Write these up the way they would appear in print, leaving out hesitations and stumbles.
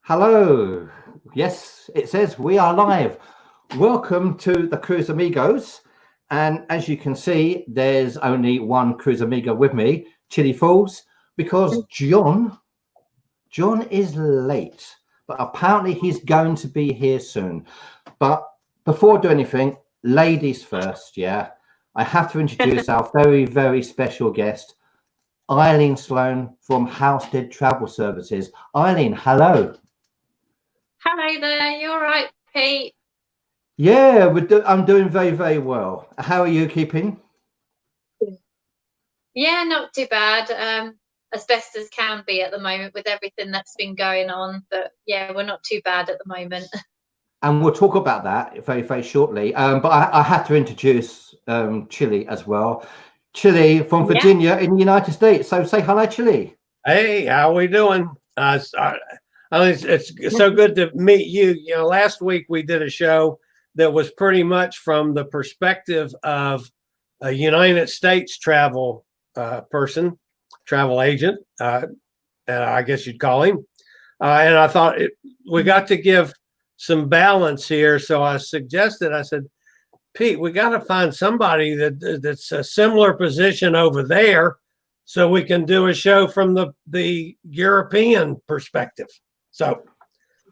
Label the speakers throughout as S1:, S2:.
S1: Hello. Yes, it says we are live. Welcome to the Cruise Amigos. And as you can see, there's only one Cruise Amigo with me, Chili Falls, because John is late, but apparently he's going to be here soon. But before doing anything, ladies first, yeah. I have to introduce our very, very special guest, Arline Sloan from Halstead Travel Services. Arline, hello.
S2: Hello there, you all right, Pete?
S1: Yeah, I'm doing very, very well. How are you keeping?
S2: Yeah, not too bad. As best as can be at the moment with everything that's been going on. But yeah, we're not too bad at the moment.
S1: And we'll talk about that very, very shortly. But I have to introduce Chili as well. Chili from
S2: Yeah.
S1: Virginia in the United States. So say hello, Chili.
S3: Hey, how we doing? It's so good to meet you. You know, last week we did a show that was pretty much from the perspective of a United States travel travel agent, I guess you'd call him. And I thought we got to give some balance here. So I said, Pete, we got to find somebody that's a similar position over there so we can do a show from the European perspective. So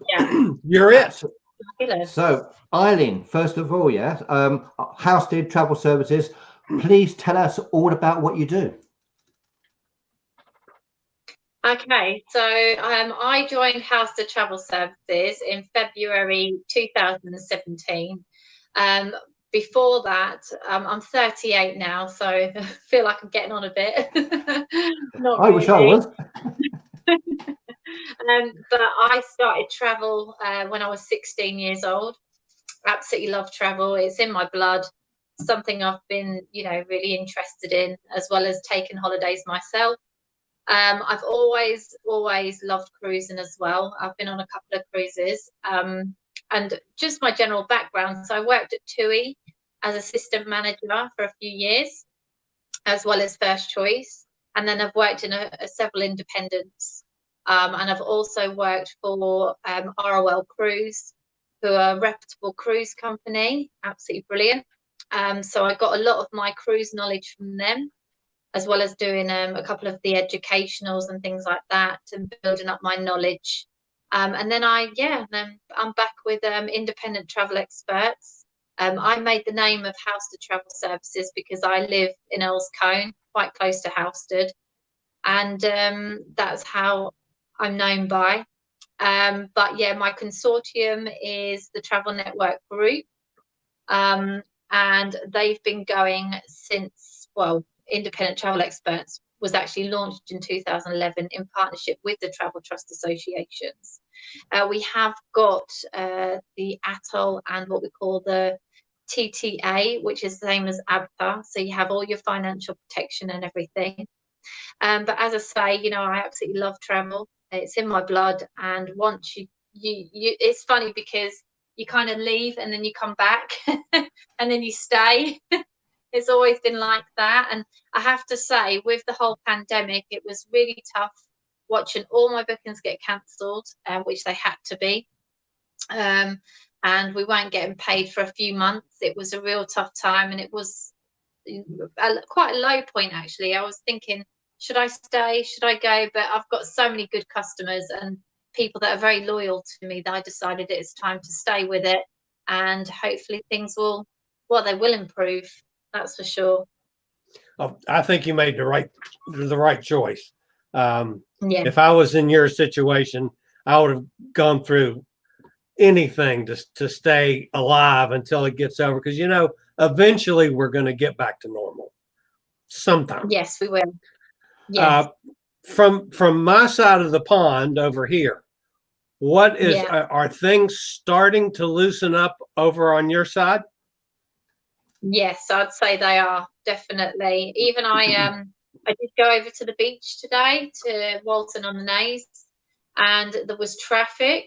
S2: Yeah.
S3: You're it.
S1: So, Arline, first of all, yeah, Halstead Travel Services, please tell us all about what you do.
S2: Okay, so I joined Halstead Travel Services in February 2017. Before that, I'm 38 now, so I feel like I'm getting on a bit. Not
S1: I wish I was.
S2: But I started travel when I was 16 years old. Absolutely love travel. It's in my blood. Something I've been, really interested in, as well as taking holidays myself. I've always loved cruising as well. I've been on a couple of cruises. And just my general background. So I worked at TUI as assistant manager for a few years, as well as first choice. And then I've worked in several independents. And I've also worked for ROL Cruise, who are a reputable cruise company, absolutely brilliant. So I got a lot of my cruise knowledge from them, as well as doing a couple of the educationals and things like that, and building up my knowledge. And then I'm back with independent travel experts. I made the name of Halstead Travel Services because I live in Earls Colne, quite close to Halstead, and that's how I'm known by. But yeah, my consortium is the Travel Network Group, and they've been going since, Independent Travel Experts was actually launched in 2011 in partnership with the Travel Trust Associations. We have got the ATOL and what we call the TTA, which is the same as ABTA. So you have all your financial protection and everything. But as I say, I absolutely love travel. It's in my blood. And once you it's funny because you kind of leave and then you come back and then you stay. It's always been like that. And I have to say, with the whole pandemic, it was really tough watching all my bookings get cancelled, which they had to be. And we weren't getting paid for a few months. It was a real tough time. And it was quite a low point, actually. I was thinking, should I stay? Should I go? But I've got so many good customers and people that are very loyal to me that I decided it's time to stay with it. And hopefully things will improve. That's for sure.
S3: Oh, I think you made the right choice. If I was in your situation, I would have gone through anything to stay alive until it gets over. Because eventually we're going to get back to normal. Sometime.
S2: Yes, we will. Yes.
S3: From my side of the pond over here, are things starting to loosen up over on your side?
S2: Yes, I'd say they are, definitely. Even I did go over to the beach today to Walton on the Naze, and there was traffic,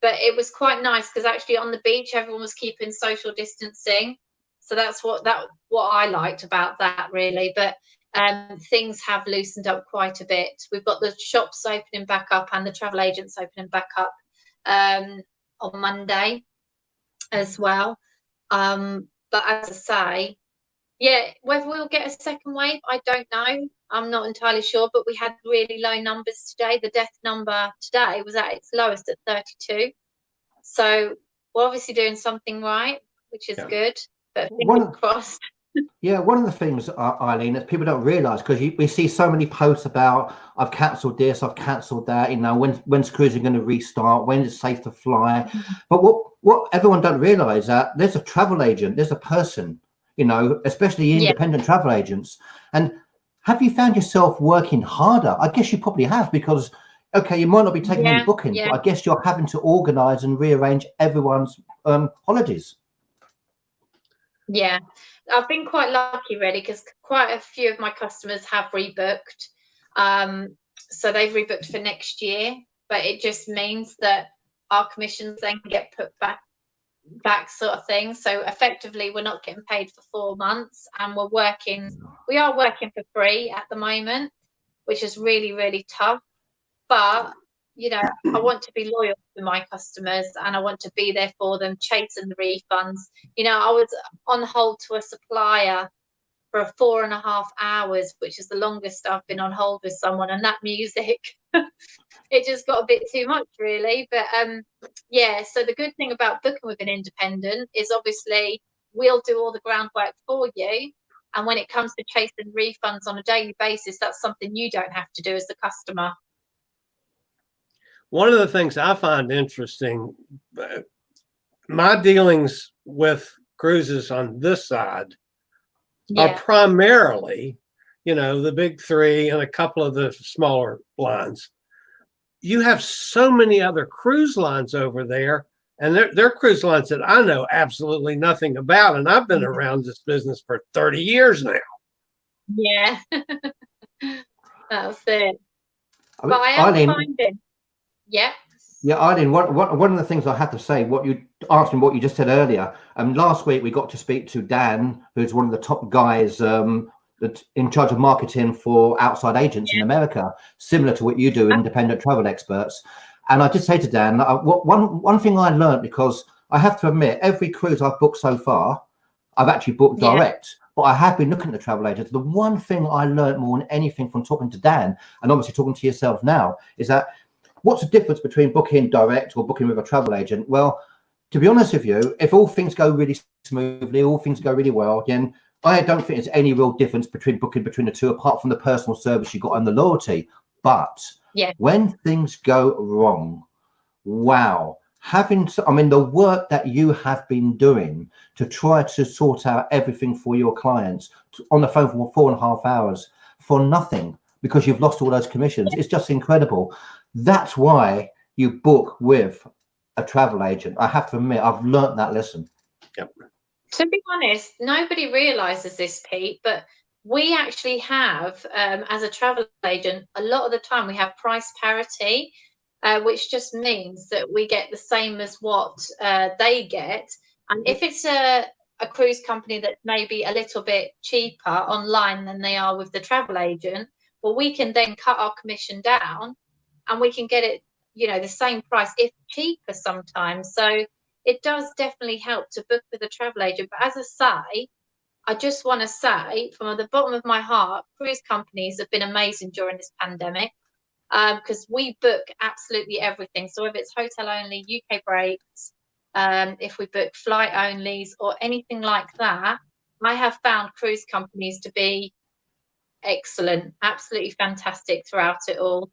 S2: but it was quite nice because actually on the beach everyone was keeping social distancing. So that's what I liked about that, really. But things have loosened up quite a bit. We've got the shops opening back up and the travel agents opening back up. on Monday as well. But as I say, yeah, whether we'll get a second wave, I don't know. I'm not entirely sure, but we had really low numbers today. The death number today was at its lowest at 32. So we're obviously doing something right, which is good. But fingers crossed.
S1: Yeah, one of the things, Arline, that people don't realise, because we see so many posts about I've cancelled this, I've cancelled that. You know, when's cruising going to restart? When is it safe to fly? But what everyone don't realise that there's a travel agent, there's a person. You know, especially independent travel agents. And have you found yourself working harder? I guess you probably have, because okay, you might not be taking any bookings, but I guess you're having to organise and rearrange everyone's holidays.
S2: Yeah, I've been quite lucky really, because quite a few of my customers have rebooked. So they've rebooked for next year, but it just means that our commissions then get put back sort of thing. So effectively we're not getting paid for 4 months, and we are working for free at the moment, which is really, really tough. But you know, I want to be loyal to my customers, and I want to be there for them, chasing the refunds. You know, I was on hold to a supplier for 4.5 hours, which is the longest I've been on hold with someone, and that music it just got a bit too much really. But yeah, so the good thing about booking with an independent is obviously we'll do all the groundwork for you, and when it comes to chasing refunds on a daily basis, that's something you don't have to do as the customer.
S3: One of the things I find interesting, my dealings with cruises on this side are primarily, you know, the big three and a couple of the smaller lines. You have so many other cruise lines over there, and they're cruise lines that I know absolutely nothing about, and I've been around this business for 30 years now.
S2: Yeah, that's it. But I am finding,
S1: Arline, one of the things I have to say, what you just said earlier, last week we got to speak to Dan, who's one of the top guys that's in charge of marketing for outside agents in America, similar to what you do, independent travel experts. And I did say to Dan, one thing I learned, because I have to admit, every cruise I've booked so far, I've actually booked direct, but I have been looking at the travel agents. The one thing I learned more than anything from talking to Dan, and obviously talking to yourself now, is that what's the difference between booking direct or booking with a travel agent? Well, to be honest with you, if all things go really smoothly, all things go really well, then I don't think there's any real difference between booking between the two, apart from the personal service you got and the loyalty. But when things go wrong, wow, the work that you have been doing to try to sort out everything for your clients on the phone for 4.5 hours for nothing, because you've lost all those commissions, it's just incredible. That's why you book with a travel agent. I have to admit, I've learned that lesson.
S3: Yep.
S2: To be honest, nobody realizes this, Pete, but we actually have, as a travel agent, a lot of the time we have price parity, which just means that we get the same as what they get. And if it's a cruise company that's maybe a little bit cheaper online than they are with the travel agent, well, we can then cut our commission down, and we can get it, you know, the same price, if cheaper sometimes. So it does definitely help to book with a travel agent. But as I say, I just want to say from the bottom of my heart, cruise companies have been amazing during this pandemic, because we book absolutely everything. So if it's hotel only, UK breaks, if we book flight onlys or anything like that, I have found cruise companies to be excellent, absolutely fantastic throughout it all.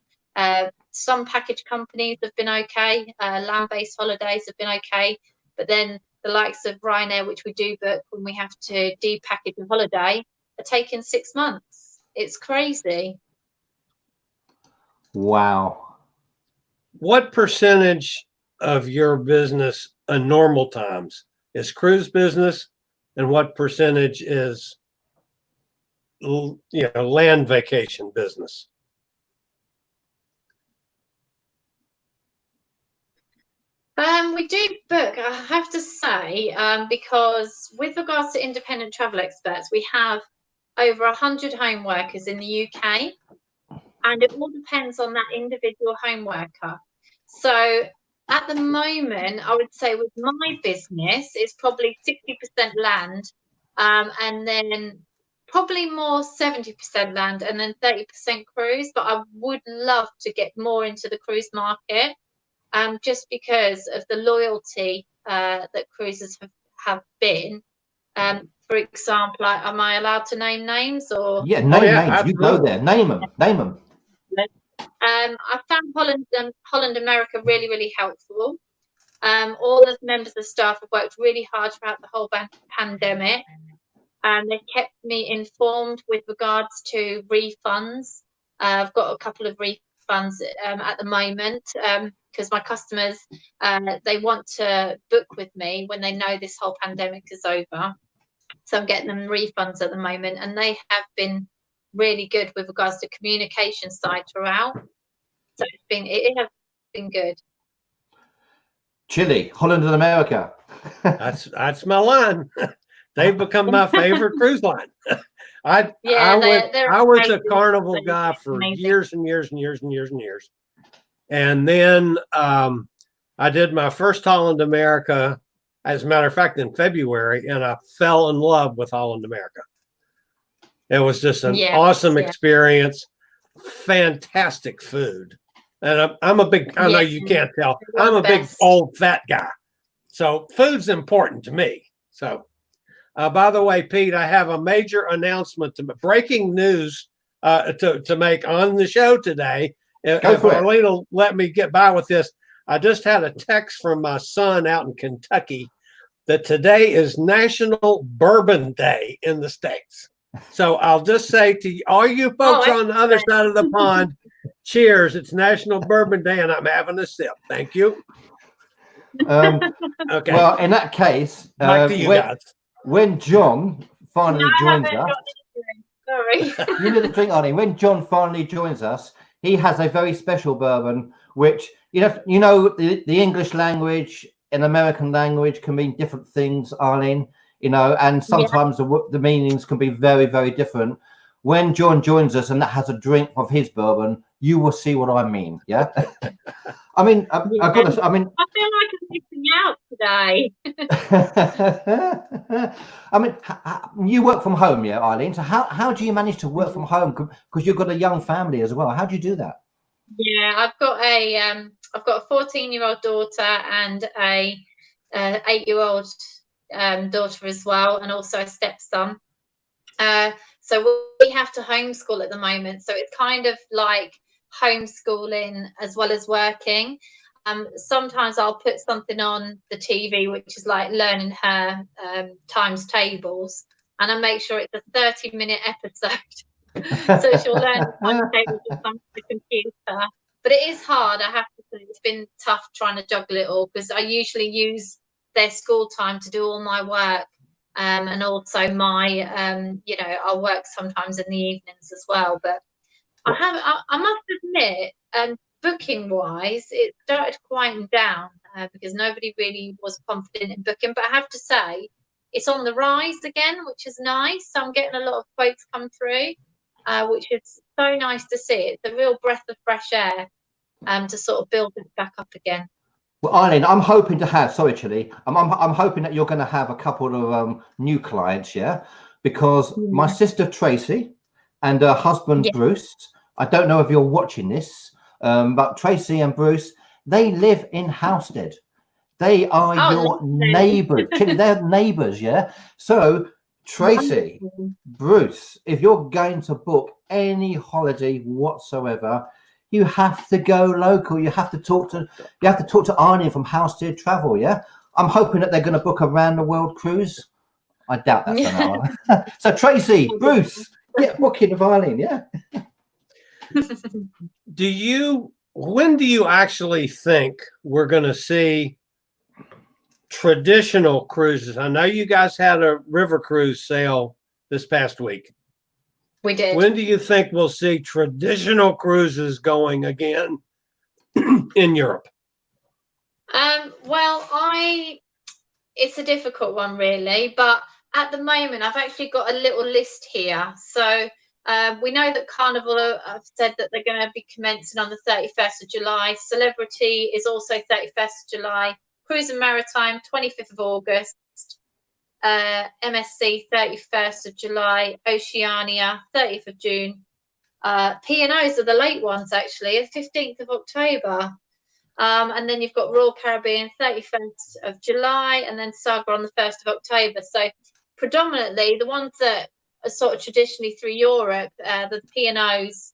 S2: Some package companies have been okay, land-based holidays have been okay, but then the likes of Ryanair, which we do book when we have to depackage a holiday, are taking 6 months. It's crazy.
S1: Wow.
S3: What percentage of your business in normal times is cruise business, and what percentage is, you know, land vacation business?
S2: We do book, I have to say, because with regards to independent travel experts, we have over 100 home workers in the UK, and it all depends on that individual home worker. So At the moment, I would say with my business, it's probably 60% land, and then probably more 70% land, and then 30% cruise. But I would love to get more into the cruise market, just because of the loyalty that cruises have been. For example, am I allowed to name names or?
S1: Yeah, name names.
S3: Absolutely.
S1: You go there. Name them. Name them.
S2: I found Holland America really, really helpful. All the members of staff have worked really hard throughout the whole pandemic, and they've kept me informed with regards to refunds. I've got a couple of refunds at the moment, because my customers, they want to book with me when they know this whole pandemic is over. So I'm getting them refunds at the moment, and they have been really good with regards to communication side throughout. So it has been good.
S3: Chile,
S1: Holland America.
S3: that's my line. They've become my favorite cruise line. I was a Carnival guy for years and years and years and years and years. And then I did my first Holland America, as a matter of fact, in February, and I fell in love with Holland America. It was just an awesome experience, fantastic food. And I'm a big, I know you can't tell, I'm a big old fat guy. So food's important to me. So, by the way, Pete, I have a major announcement, breaking news to make on the show today. If Arline will let me get by with this, I just had a text from my son out in Kentucky that today is National Bourbon Day in the States. So I'll just say to all you folks on the other side of the pond, cheers. It's National Bourbon Day, and I'm having a sip. Thank you.
S1: Okay. Well, in that case,
S3: back to you guys.
S1: When John finally joins us,
S2: sorry,
S1: you need a drink, Arline. When John finally joins us, he has a very special bourbon, which the English language and American language can mean different things, Arline. And sometimes the meanings can be very, very different. When John joins us and has a drink of his bourbon, you will see what I mean. Yeah. I mean, I've got this. I mean,
S2: I feel like I'm missing out today.
S1: I mean, you work from home, yeah, Arline. So how do you manage to work from home? Because you've got a young family as well. How do you do that?
S2: Yeah, I've got a 14-year-old daughter and a 8-year-old daughter as well, and also a stepson. So we have to homeschool at the moment. So it's kind of like homeschooling as well as working. Sometimes I'll put something on the TV, which is like learning her times tables, and I make sure it's a 30-minute episode. So she'll learn the times tables on the computer. But it is hard, I have to say. It's been tough trying to juggle it all, because I usually use their school time to do all my work, and also my I'll work sometimes in the evenings as well. But I must admit, booking wise, it started quieting down because nobody really was confident in booking. But I have to say, it's on the rise again, which is nice. So I'm getting a lot of quotes come through, which is so nice to see. It's a real breath of fresh air to sort of build it back up again.
S1: Well, Arline, I'm hoping to have, sorry, Chile, I'm hoping that you're going to have a couple of new clients, yeah? Because my sister Tracy and her husband Bruce, I don't know if you're watching this, but Tracy and Bruce, they live in Halstead. They are your neighbours. Chile, they're neighbours, yeah? So, Tracy, Bruce, if you're going to book any holiday whatsoever, you have to go local. You have to talk to Arline from Halstead Travel. Yeah, I'm hoping that they're going to book a round the world cruise. I doubt that's going to. So Tracy, Bruce, get booking of Arline. Yeah.
S3: When do you actually think we're going to see traditional cruises? I know you guys had a river cruise sail this past week.
S2: We did.
S3: When do you think we'll see traditional cruises going again in Europe?
S2: Well, it's a difficult one, really. But at the moment, I've actually got a little list here. So We know that Carnival have said that they're going to be commencing on the 31st of July. Celebrity is also 31st of July. Cruise and Maritime, 25th of August. MSC, 31st of July. Oceania, 30th of June. P&Os are the late ones, actually, 15th of October. And then you've got Royal Caribbean, 31st of July, and then Saga on the 1st of October. So predominantly the ones that are sort of traditionally through Europe, the P&Os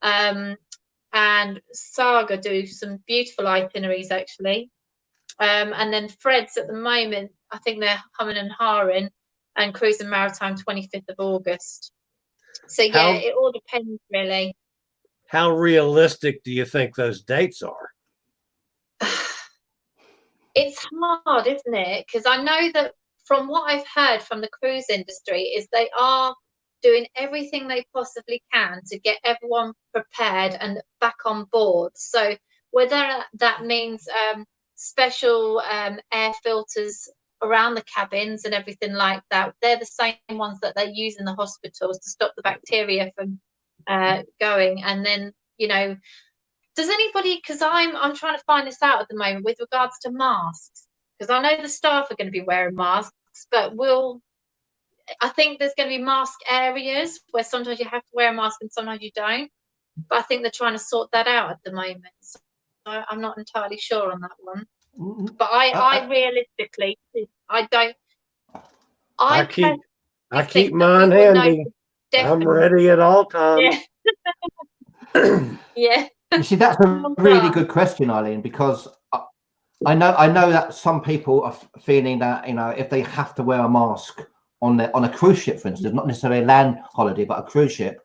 S2: and Saga do some beautiful itineraries, actually. And then Fred's at the moment, I think they're humming and hawing, and Cruise and Maritime 25th of August. So yeah, it all depends, really.
S3: How realistic do you think those dates are?
S2: It's hard, isn't it? Because I know that from what I've heard from the cruise industry is they are doing everything they possibly can to get everyone prepared and back on board. So whether that means special air filters around the cabins and everything like that, they're the same ones that they use in the hospitals to stop the bacteria from going. And then, you know, does anybody, because I'm trying to find this out at the moment with regards to masks, because I know the staff are going to be wearing masks, but I think there's going to be mask areas where sometimes you have to wear a mask and sometimes you don't. But I think they're trying to sort that out at the moment. So I'm not entirely sure on that one. But I realistically, I don't. I
S3: keep mine handy. I'm ready at all times.
S2: Yeah. Yeah.
S1: You see, that's a really good question, Arline, because I know that some people are feeling that, you know, if they have to wear a mask on a cruise ship, for instance, not necessarily a land holiday, but a cruise ship,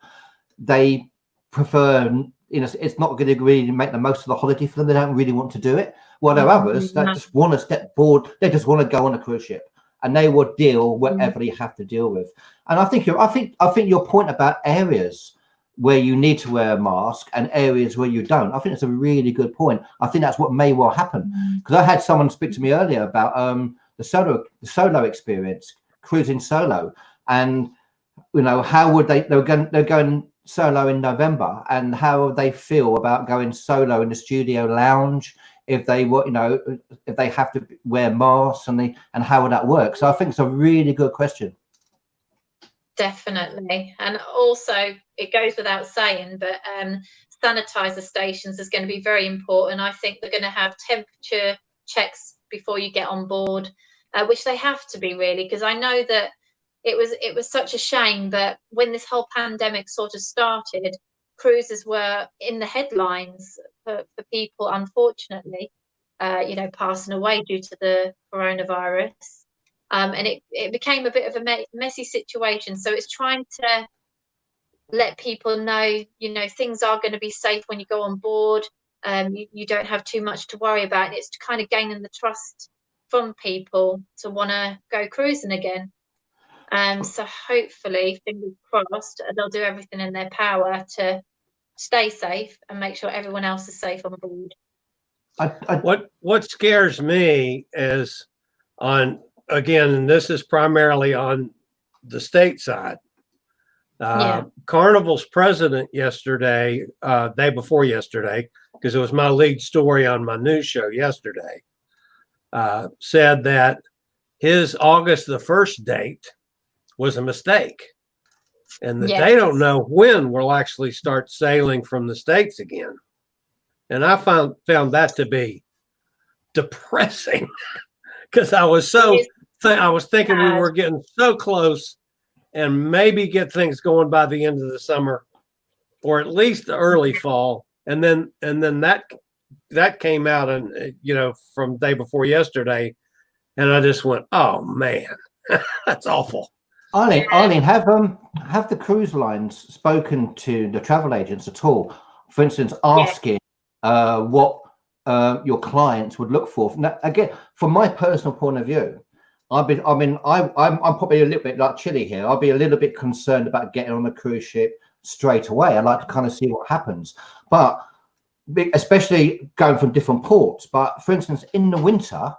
S1: they prefer, you know, it's not going to really make the most of the holiday for them. They don't really want to do it. Well, there are others that just want to step board. They just want to go on a cruise ship, and they will deal whatever they have to deal with. And I think your point about areas where you need to wear a mask and areas where you don't, I think it's a really good point. I think that's what may well happen, because I had someone speak to me earlier about the solo experience, cruising solo, and you know, how would they're going solo in November, and how would they feel about going solo in the studio lounge if they were, you know, if they have to wear masks, and how would that work? So I think it's a really good question.
S2: Definitely. And also it goes without saying, but sanitizer stations is going to be very important. I think they're going to have temperature checks before you get on board, which they have to be, really, because I know that it was such a shame, but when this whole pandemic sort of started, cruises were in the headlines for people, unfortunately, you know, passing away due to the coronavirus. And it became a bit of a messy situation. So it's trying to let people know, you know, things are going to be safe when you go on board. You don't have too much to worry about. And it's kind of gaining the trust from people to want to go cruising again. So hopefully, fingers crossed, they'll do everything in their power to stay safe and make sure everyone else is safe on board.
S3: What scares me is again, and this is primarily on the state side. Carnival's president yesterday, day before yesterday, because it was my lead story on my news show yesterday, said that his August the 1st date was a mistake, and that they don't know when we'll actually start sailing from the States again. And I found that to be depressing, because I was thinking we were getting so close and maybe get things going by the end of the summer, or at least the early fall. And then that came out, and you know, from day before yesterday, and I just went, oh man, that's awful.
S1: Arline, have the cruise lines spoken to the travel agents at all? For instance, asking what your clients would look for. Now, again, from my personal point of view, I'm probably a little bit like Chile here. I'll be a little bit concerned about getting on a cruise ship straight away. I like to kind of see what happens, but especially going from different ports. But for instance, in the winter,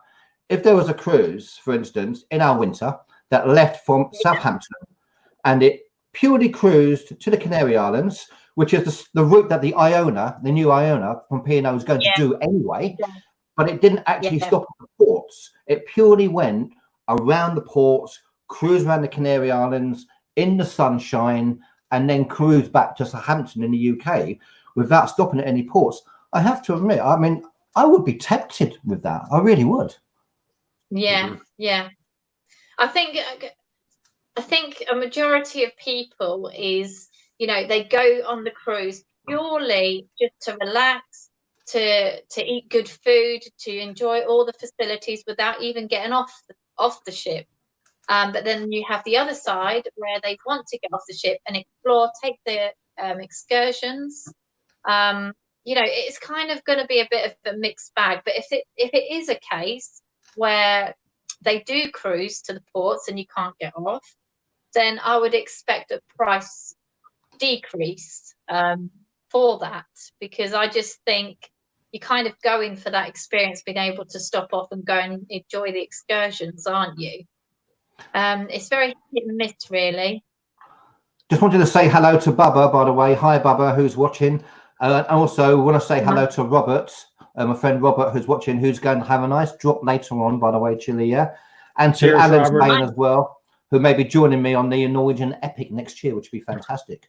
S1: if there was a cruise, for instance, in our winter that left from Southampton, and it purely cruised to the Canary Islands, which is the route that the new Iona from P&O is going to do anyway.
S2: Yeah.
S1: But it didn't actually stop at the ports. It purely went around the ports, cruised around the Canary Islands in the sunshine, and then cruised back to Southampton in the UK without stopping at any ports. I have to admit, I mean, I would be tempted with that. I really would.
S2: Yeah, yeah. I think a majority of people is, you know, they go on the cruise purely just to relax, to eat good food, to enjoy all the facilities without even getting off the ship. But then you have the other side where they want to get off the ship and explore, take the excursions. You know, it's kind of going to be a bit of a mixed bag. But if it is a case where they do cruise to the ports and you can't get off, then I would expect a price decrease for that, because I just think you're kind of going for that experience, being able to stop off and go and enjoy the excursions, aren't you? It's very hit and miss, really.
S1: Just wanted to say hello to Bubba, by the way. Hi, Bubba, who's watching. And also want to say hello to Robert, my friend Robert, who's watching, who's going to have a nice drop later on, by the way, Chile, yeah? And to Alan Spain as well, who may be joining me on the Norwegian Epic next year, which would be fantastic.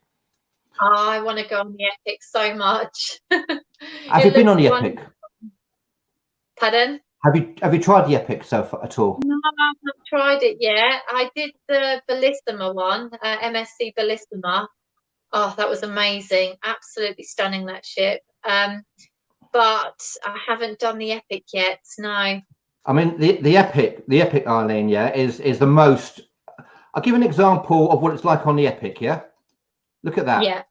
S2: Oh, I want to go on the Epic so much.
S1: Have you been on the Epic?
S2: Pardon?
S1: Have you tried the Epic so far at all?
S2: No, I haven't tried it yet. I did the Bellissima one, MSC Bellissima. Oh, that was amazing. Absolutely stunning, that ship. But I haven't done the Epic yet, no.
S1: I mean, the Epic, Arline, yeah, is the most... I'll give an example of what it's like on the Epic, yeah? Look at that.
S2: Yeah.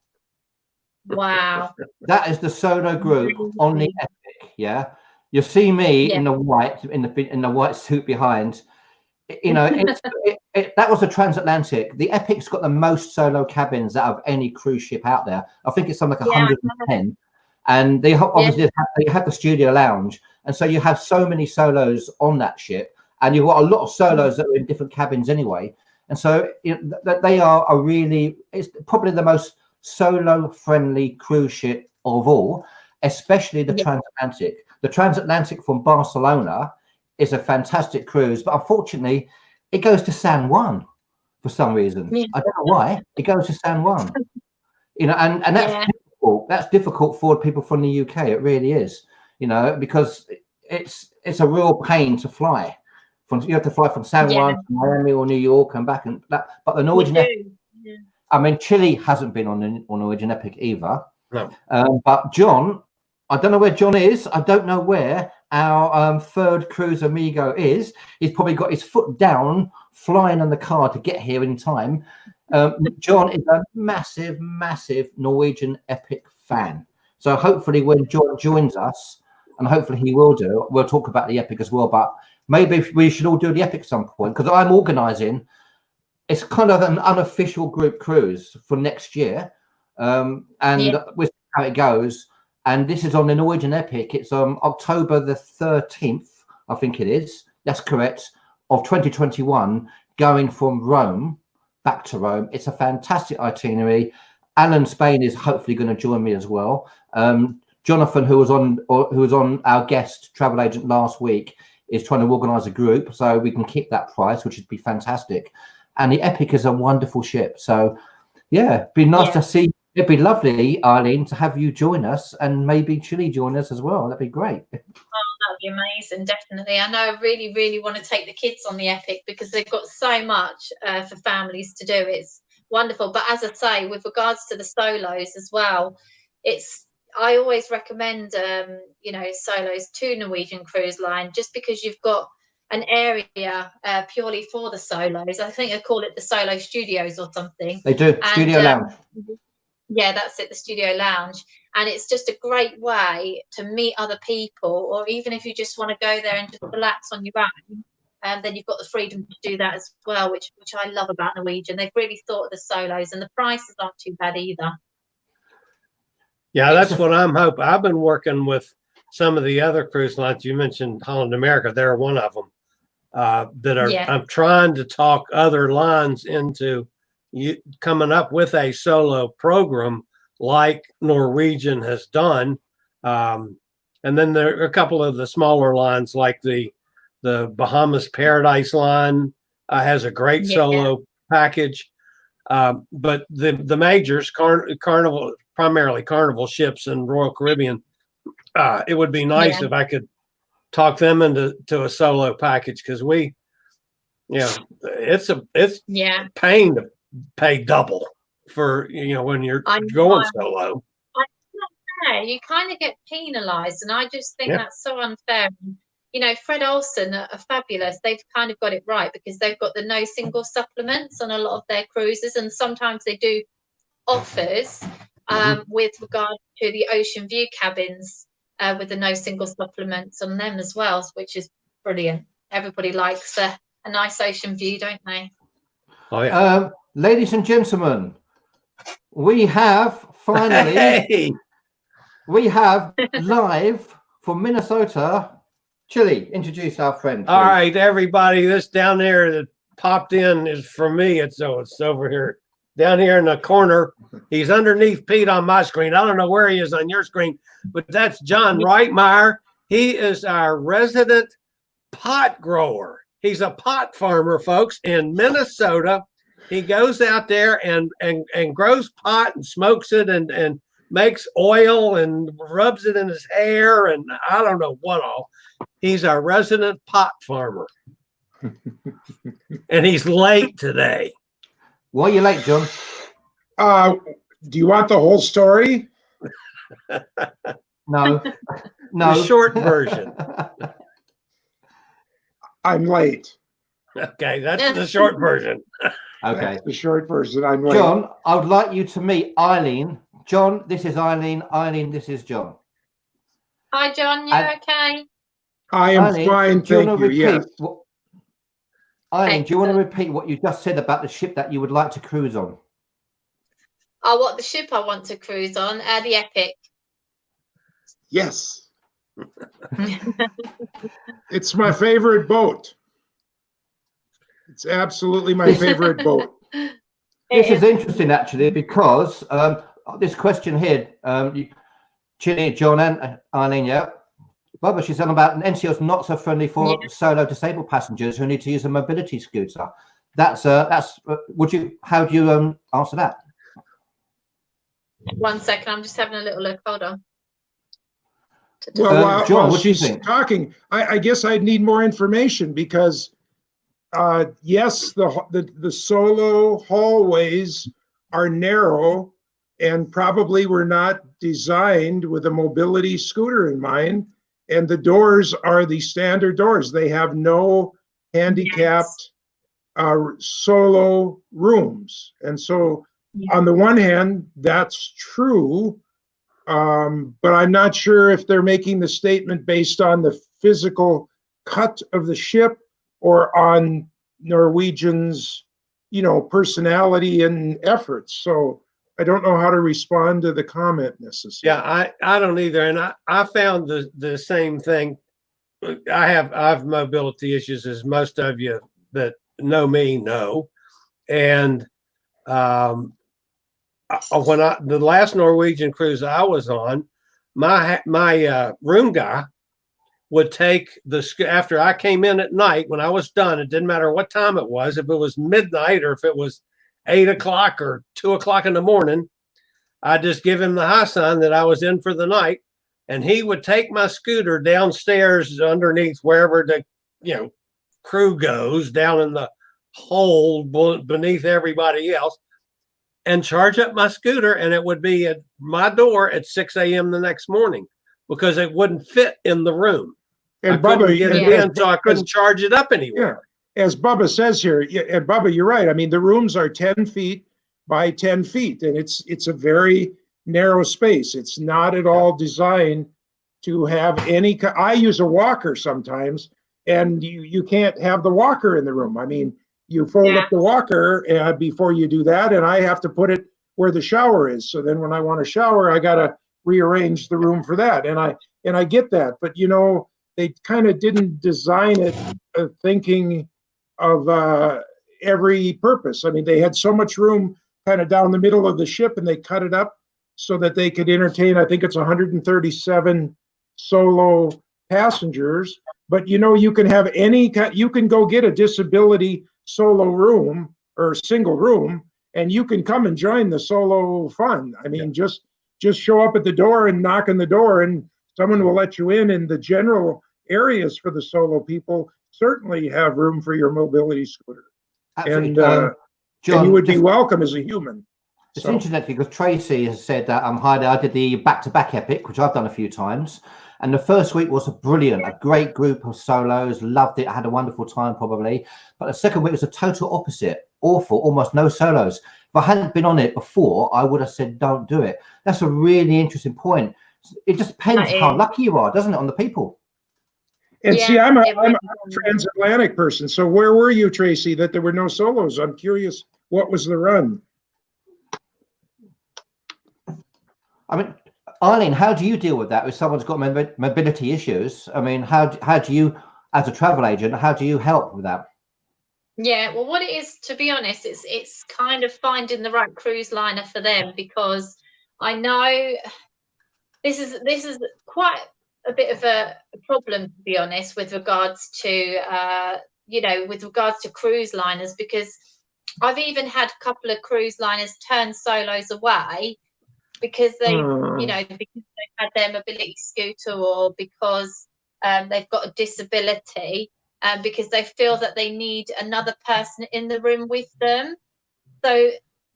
S2: Wow.
S1: That is the solo group on the Epic, yeah? You see me in the white, in the white suit behind. You know, that was a transatlantic. The Epic's got the most solo cabins out of any cruise ship out there. I think it's something like 110. And they obviously they have the studio lounge, and so you have so many solos on that ship, and you've got a lot of solos that are in different cabins anyway. And so they are it's probably the most solo friendly cruise ship of all, especially the transatlantic. The transatlantic from Barcelona is a fantastic cruise, but unfortunately it goes to San Juan for some reason. I don't know why it goes to San Juan, you know, and that's difficult. That's difficult for people from the UK. It really is, you know, because it's a real pain to fly. You have to fly from San Juan to Miami or New York and back, and that. But the Norwegian Epic, I mean, Chile hasn't been on the Norwegian Epic either.
S3: No.
S1: But John, I don't know where John is. I don't know where our third cruise amigo is. He's probably got his foot down, flying on the car to get here in time. John is a massive, massive Norwegian Epic fan. So hopefully when John joins us, and hopefully he will do, we'll talk about the Epic as well. But maybe we should all do the Epic at some point, because I'm organising. It's kind of an unofficial group cruise for next year. And we'll see how it goes. And this is on the Norwegian Epic. It's on October the 13th, I think it is. That's correct. Of 2021, going from Rome back to Rome. It's a fantastic itinerary. Alan Spain is hopefully going to join me as well. Jonathan, who was on our guest travel agent last week, is trying to organise a group so we can keep that price, which would be fantastic. And the Epic is a wonderful ship. So, yeah, it'd be nice to see. It'd be lovely, Arline, to have you join us, and maybe Chile join us as well. That'd be great. Oh,
S2: that'd be amazing, definitely. I know I really, really want to take the kids on the Epic, because they've got so much for families to do. It's wonderful. But as I say, with regards to the solos as well, I always recommend, you know, solos to Norwegian Cruise Line, just because you've got an area purely for the solos. I think they call it the Solo Studios or something.
S1: They do, Studio Lounge.
S2: Yeah, that's it, the Studio Lounge. And it's just a great way to meet other people, or even if you just want to go there and just relax on your own, and then you've got the freedom to do that as well, which I love about Norwegian. They've really thought of the solos, and the prices aren't too bad either.
S3: Yeah, that's what I'm hoping. I've been working with some of the other cruise lines. You mentioned Holland America. They're one of them that are. I'm trying to talk other lines into coming up with a solo program like Norwegian has done. And then there are a couple of the smaller lines, like the Bahamas Paradise line has a great solo package. But the majors, Carnival, primarily Carnival ships and Royal Caribbean, it would be nice if I could talk them into a solo package, because it's pain to pay double for when you're going solo.
S2: You kind of get penalized, and I just think that's so unfair. Fred Olsen are fabulous. They've kind of got it right, because they've got the no single supplements on a lot of their cruises, and sometimes they do offers with regard to the ocean view cabins with the no single supplements on them as well, which is brilliant. Everybody likes a nice ocean view, don't they?
S3: Oh yeah.
S1: Ladies and gentlemen, we have finally we have live from Minnesota, Chili. Introduce our friend, please.
S3: All right, everybody, this down there that popped in is for me. It's over here, down here in the corner. He's underneath Pete on my screen. I don't know where he is on your screen, but that's John Meyer. He is our resident pot grower. He's a pot farmer, folks, in Minnesota. He goes out there and grows pot and smokes it and makes oil and rubs it in his hair and I don't know what all. He's our resident pot farmer. And he's late today.
S1: Why are you late, John?
S4: Do you want the whole story?
S1: No.
S3: The short version.
S4: I'm late.
S3: Okay, that's the short version.
S1: Okay.
S4: That's the short version. I'm late.
S1: John, I would like you to meet Arline. John, this is Arline. Arline, this is John.
S2: Hi, John. You okay?
S4: I am
S1: Arline,
S4: fine, thank you. Yes.
S1: Arline, do you want to repeat what you just said about the ship that you would like to cruise on?
S2: Oh, what the ship I want to cruise on? The Epic.
S4: Yes. It's my favorite boat. It's absolutely my favorite boat.
S1: This is interesting, actually, because this question here, Chili, John, and Arline, Bubba, she's on about an NCO's not so friendly for solo disabled passengers who need to use a mobility scooter. How do you answer that?
S2: 1 second, I'm just having a little look. Hold on.
S4: Well,
S1: John,
S4: while
S1: what do you
S4: she's
S1: think?
S4: talking, I guess I'd need more information, because yes, the solo hallways are narrow and probably were not designed with a mobility scooter in mind. And the doors are the standard doors. They have no handicapped solo rooms. And so on the one hand, that's true. But I'm not sure if they're making the statement based on the physical cut of the ship or on Norwegian's, personality and efforts. So I don't know how to respond to the comment necessarily.
S3: Yeah, I don't either. And I found the same thing. I have mobility issues, as most of you that know me know. And when the last Norwegian cruise I was on, my room guy would take after I came in at night, when I was done, it didn't matter what time it was, if it was midnight or if it was 8 o'clock or 2 o'clock in the morning, I'd just give him the high sign that I was in for the night, and he would take my scooter downstairs underneath wherever the crew goes, down in the hole beneath everybody else, and charge up my scooter, and it would be at my door at 6 a.m. the next morning, because it wouldn't fit in the room.
S4: And
S3: I couldn't
S4: Bubba,
S3: get it in, so I couldn't charge it up anywhere.
S4: As Bubba says here, and Bubba, you're right. I mean, the rooms are 10 feet by 10 feet, and it's a very narrow space. It's not at all designed to have any. I use a walker sometimes, and you can't have the walker in the room. I mean, you fold up the walker before you do that, and I have to put it where the shower is. So then when I want to shower, I got to rearrange the room for that. And I get that, but they kind of didn't design it thinking of every purpose. I mean, they had so much room kind of down the middle of the ship, and they cut it up so that they could entertain, I think it's 137 solo passengers. But you can have you can go get a disability solo room or single room, and you can come and join the solo fun. I mean, just show up at the door and knock on the door, and someone will let you in. And the general areas for the solo people certainly have room for your mobility scooter.
S1: Absolutely.
S4: And
S1: John,
S4: and you would be welcome as a human.
S1: It's interesting because Tracy has said that hi there, I did the back-to-back epic, which I've done a few times. And the first week was brilliant, a great group of solos, loved it, I had a wonderful time probably. But the second week was a total opposite, awful, almost no solos. If I hadn't been on it before, I would have said, don't do it. That's a really interesting point. It just depends how lucky you are, doesn't it, on the people?
S4: And see, I'm a transatlantic person. So where were you, Tracy, that there were no solos? I'm curious, what was the run?
S1: I mean, Arline, how do you deal with that if someone's got mobility issues? I mean, how do you, as a travel agent, how do you help with that?
S2: Yeah, well, what it is, to be honest, it's kind of finding the right cruise liner for them, because I know this is quite a bit of a problem, to be honest, with regards to with regards to cruise liners, because I've even had a couple of cruise liners turn solos away because because they've had their mobility scooter, or because they've got a disability, because they feel that they need another person in the room with them. So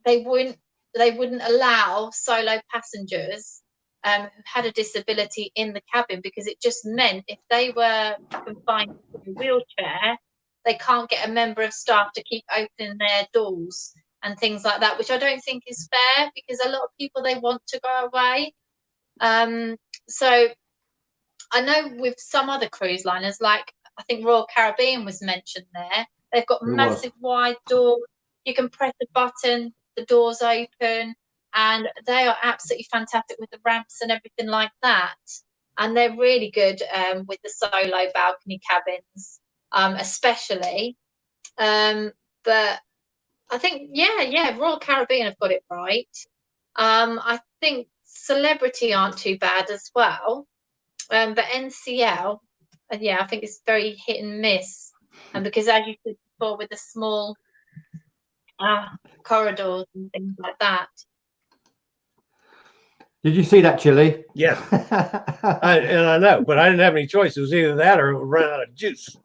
S2: they wouldn't allow solo passengers who had a disability in the cabin, because it just meant if they were confined to a wheelchair, they can't get a member of staff to keep opening their doors and things like that, which I don't think is fair, because a lot of people, they want to go away. So I know with some other cruise liners, like I think Royal Caribbean was mentioned there, they've got massive wide doors. You can press a button, the doors open, and they are absolutely fantastic with the ramps and everything like that. And they're really good with the solo balcony cabins, especially. But I think, Royal Caribbean have got it right. I think Celebrity aren't too bad as well. But NCL, I think it's very hit and miss. And because, as you said before, with the small corridors and things like that.
S1: Did you see that, Chili?
S3: Yes. I know, but I didn't have any choice. It was either that or it would run out of juice.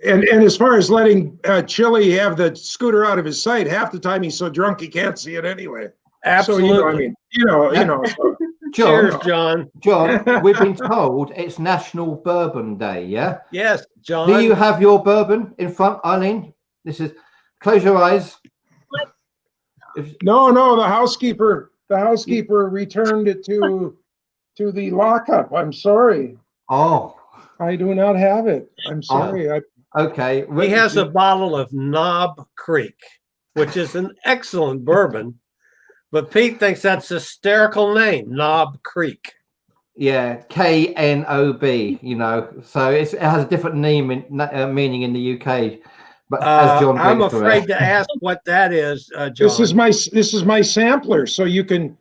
S4: And as far as letting Chili have the scooter out of his sight, half the time he's so drunk he can't see it anyway.
S3: Absolutely.
S4: So,
S3: Cheers, John.
S1: John, we've been told it's National Bourbon Day, yeah?
S3: Yes, John.
S1: Do you have your bourbon in front, Arline? Close your eyes.
S4: No, the housekeeper returned it to the lockup. I'm sorry.
S1: Oh.
S4: I do not have it. I'm sorry.
S1: Okay.
S3: He has a bottle of Knob Creek, which is an excellent bourbon, but Pete thinks that's a hysterical name, Knob Creek.
S1: Yeah, K-N-O-B, so it has a different name meaning in the UK. But as John
S3: I'm afraid to ask what that is, John.
S4: This is my sampler, so you can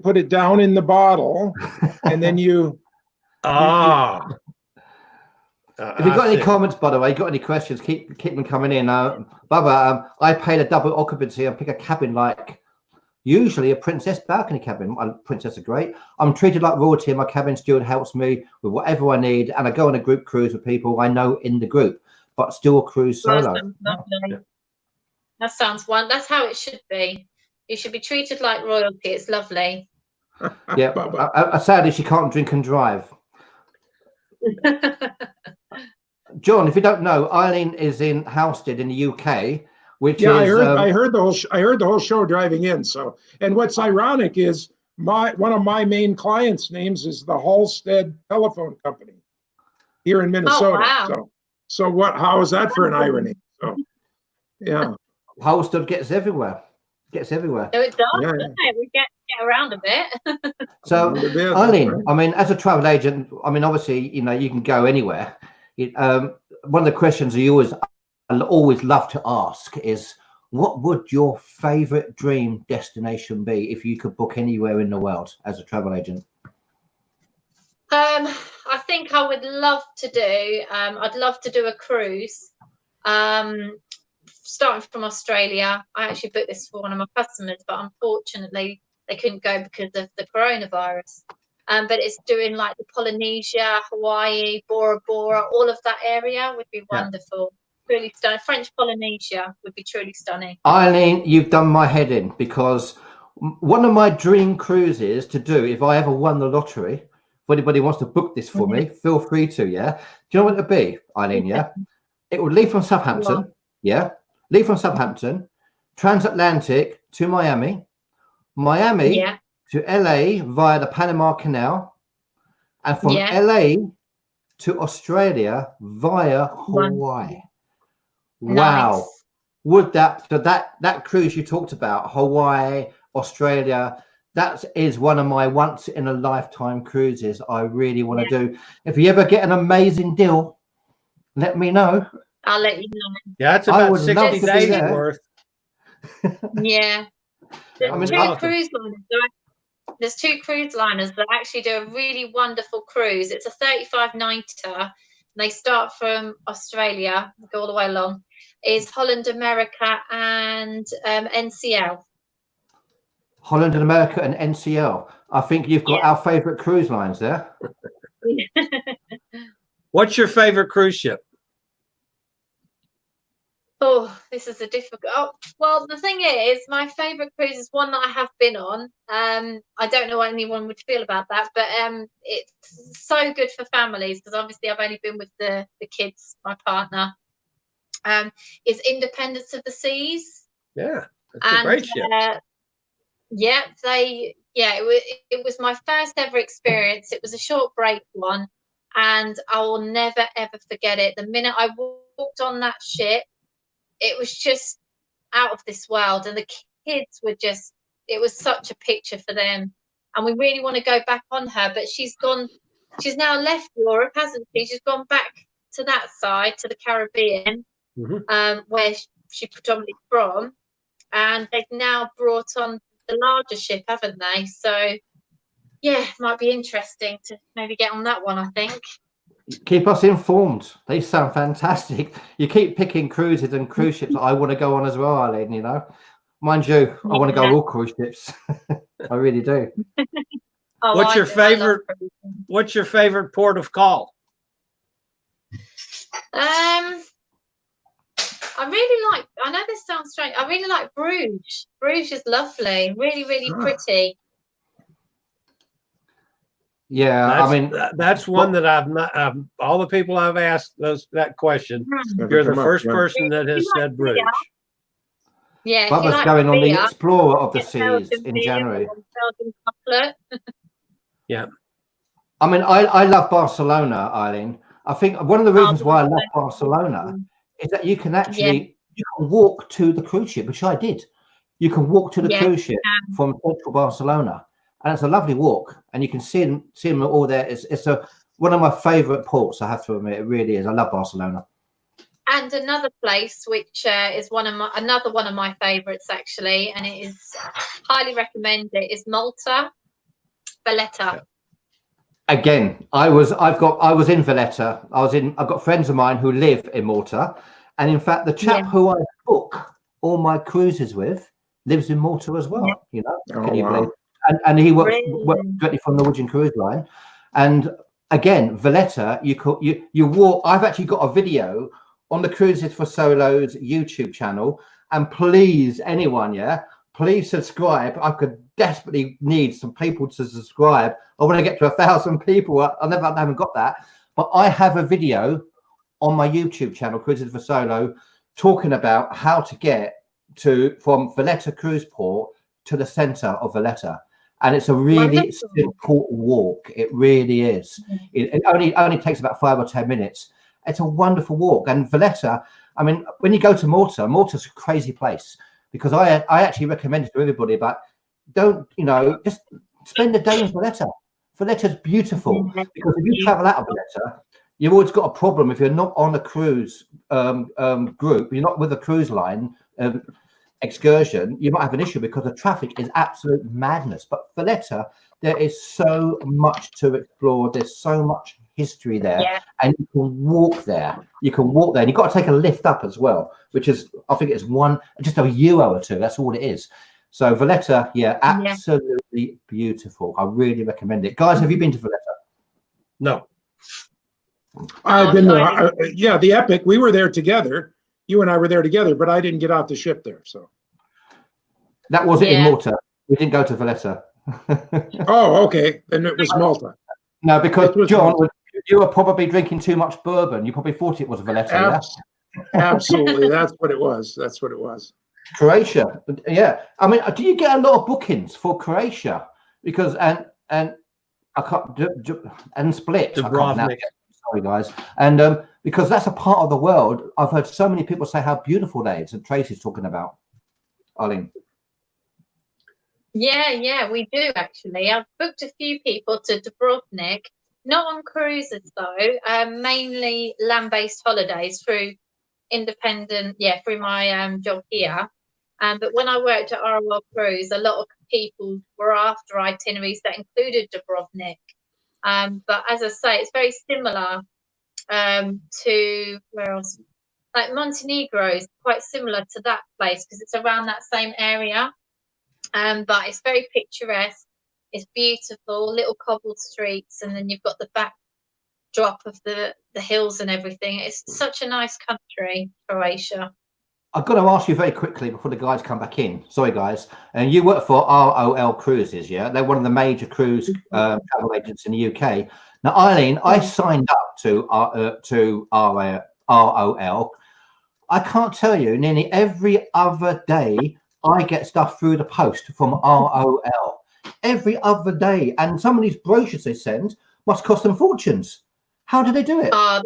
S4: put it down in the bottle, and then you.
S1: If you've got any comments, by the way, got any questions, keep them coming in. Bubba, I paid a double occupancy and pick a cabin like usually a princess balcony cabin. Princess are great. I'm treated like royalty, and my cabin steward helps me with whatever I need, and I go on a group cruise with people I know in the group, but still cruise solo.
S2: That sounds one. That's how it should be. You should be treated like royalty. It's lovely.
S1: Yeah, sadly she can't drink and drive. John, if you don't know, Arline is in Halstead in the UK, which is.
S4: I heard the whole show driving in. So, and what's ironic is one of my main clients' names is the Halstead Telephone Company here in Minnesota.
S2: Oh, wow.
S4: So how is that for an irony? So, yeah.
S1: Halstead gets everywhere.
S2: So it does, doesn't it? We get around a bit.
S1: So, Arline, I mean, as a travel agent, I mean, obviously, you can go anywhere. One of the questions you always always love to ask is, what would your favorite dream destination be if you could book anywhere in the world as a travel agent?
S2: I think I would love to do, I'd love to do a cruise, starting from Australia. I actually booked this for one of my customers, but unfortunately they couldn't go because of the coronavirus. But it's doing like the Polynesia, Hawaii, Bora Bora, all of that area would be wonderful. Really stunning. French Polynesia would be truly stunning.
S1: Arline, you've done my head in, because one of my dream cruises to do, if I ever won the lottery, if anybody wants to book this for me, feel free to. Yeah. Do you know what it'd be, Arline? Yeah. It would leave from Southampton. Yeah. Leave from Southampton, transatlantic to Miami, Miami to LA via the Panama Canal, and from LA to Australia via Hawaii. Wow.
S2: Nice.
S1: Would that cruise you talked about, Hawaii, Australia, that is one of my once in a lifetime cruises I really want to do. If you ever get an amazing deal, let me know.
S2: I'll let you know.
S3: Yeah, it's about 60 days worth.
S2: Yeah.
S3: There's
S2: two cruise liners that actually do a really wonderful cruise. It's a 35-nighter. They start from Australia, go all the way along. Is Holland America and NCL.
S1: Holland America and NCL. I think you've got our favorite cruise lines there.
S3: What's your favorite cruise ship?
S2: Oh, this is a difficult. Oh, well, the thing is, my favorite cruise is one that I have been on. I don't know what anyone would feel about that, but it's so good for families, because obviously I've only been with the kids, my partner. Is Independence of the Seas.
S3: Yeah, it's a great ship.
S2: It was my first ever experience. It was a short break one, and I will never ever forget it. The minute I walked on that ship, it was just out of this world, and the kids were just, it was such a picture for them, and we really want to go back on her, but she's now left Europe, hasn't she? She's gone back to that side, to the Caribbean, where she predominantly from, and they've now brought on the larger ship, haven't they? So yeah, might be interesting to maybe get on that one, I think.
S1: Keep us informed. They sound fantastic. You keep picking cruises and cruise ships I want to go on as well, Arline, you know. Mind you, I want to go on all cruise ships. I really do.
S3: What's your favorite port of call?
S2: I really like, I know this sounds strange, I really like Bruges. Bruges is lovely, really, really pretty.
S1: Yeah, I mean,
S3: that's one that I've not. All the people I've asked that question, you're the first person that has said Bruges.
S2: Yeah,
S1: Bubba's going on the Explorer of the Seas in January.
S3: Yeah,
S1: I mean, I love Barcelona, Arline. I think one of the reasons why I love Barcelona is that you can actually you can walk to the cruise ship, which I did. You can walk to the cruise ship from central Barcelona. And it's a lovely walk, and you can see them all there. It's one of my favourite ports, I have to admit. It really is. I love Barcelona.
S2: And another place which is another one of my favourites actually, and it is highly recommended, is Malta, Valletta.
S1: Again, I was in Valletta. I've got friends of mine who live in Malta, and in fact, the chap who I book all my cruises with lives in Malta as well. You know, can you believe? And he works directly from Norwegian Cruise Line. And again, Valletta, you walk. I've actually got a video on the Cruises for Solos YouTube channel. And please, anyone, please subscribe. I could desperately need some people to subscribe. I want to get to 1,000 people. I haven't got that. But I have a video on my YouTube channel, Cruises for Solo, talking about how to get from Valletta Cruise Port to the centre of Valletta. And it's a really simple walk. It really is. It only takes about 5 or 10 minutes. It's a wonderful walk. And Valletta, I mean, when you go to Malta, Malta's a crazy place, because I actually recommend it to everybody, but don't, just spend a day in Valletta. Valletta's beautiful, because if you travel out of Valletta, you've always got a problem if you're not on a cruise group, you're not with a cruise line excursion, you might have an issue because the traffic is absolute madness. But Valletta, there is so much to explore. There's so much history there, and you can walk there. You can walk there, and you've got to take a lift up as well, which is, I think it's just a euro or two. That's all it is. So Valletta, absolutely beautiful. I really recommend it. Guys, have you been to Valletta?
S3: No.
S4: I've been there. Yeah, the Epic. We were there together. You and I were there together, but I didn't get off the ship there. So
S1: that was it in Malta. We didn't go to Valletta.
S4: Oh, okay. Then it was Malta.
S1: No, because John,
S4: Malta.
S1: You were probably drinking too much bourbon. You probably thought it was Valletta.
S4: Absolutely, that's what it was. That's what it was.
S1: Croatia, yeah. I mean, do you get a lot of bookings for Croatia? Because and I can't and Split.
S3: Dubrovnik.
S1: Sorry, guys. And because that's a part of the world, I've heard so many people say how beautiful that is. And Tracy's talking about. Arline.
S2: Yeah, we do actually. I've booked a few people to Dubrovnik, not on cruises though, mainly land-based holidays through independent, through my job here. But when I worked at ROL Cruise, a lot of people were after itineraries that included Dubrovnik. But as I say, it's very similar to where else? Like Montenegro is quite similar to that place because it's around that same area. But it's very picturesque. It's beautiful, little cobbled streets, and then you've got the backdrop of the hills and everything. It's such a nice country, Croatia.
S1: I've got to ask you very quickly before the guys come back in. Sorry, guys. And you work for ROL Cruises, yeah? They're one of the major cruise travel agents in the UK. Now, Arline, I signed up to ROL. I can't tell you, nearly every other day, I get stuff through the post from ROL. Every other day. And some of these brochures they send must cost them fortunes. How do they do it?
S2: Oh,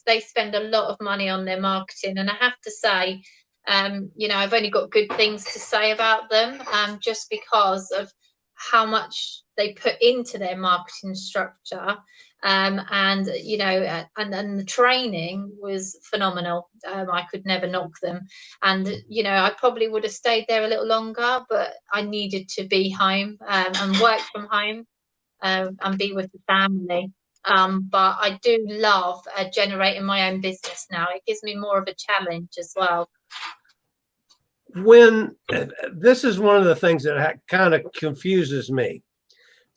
S2: they spend a lot of money on their marketing, and I have to say, I've only got good things to say about them, just because of how much they put into their marketing structure, and the training was phenomenal. I could never knock them, and I probably would have stayed there a little longer, but I needed to be home and work from home and be with the family. But I do love generating my own business now. It gives me more of a challenge as well.
S3: When this is one of the things that kind of confuses me.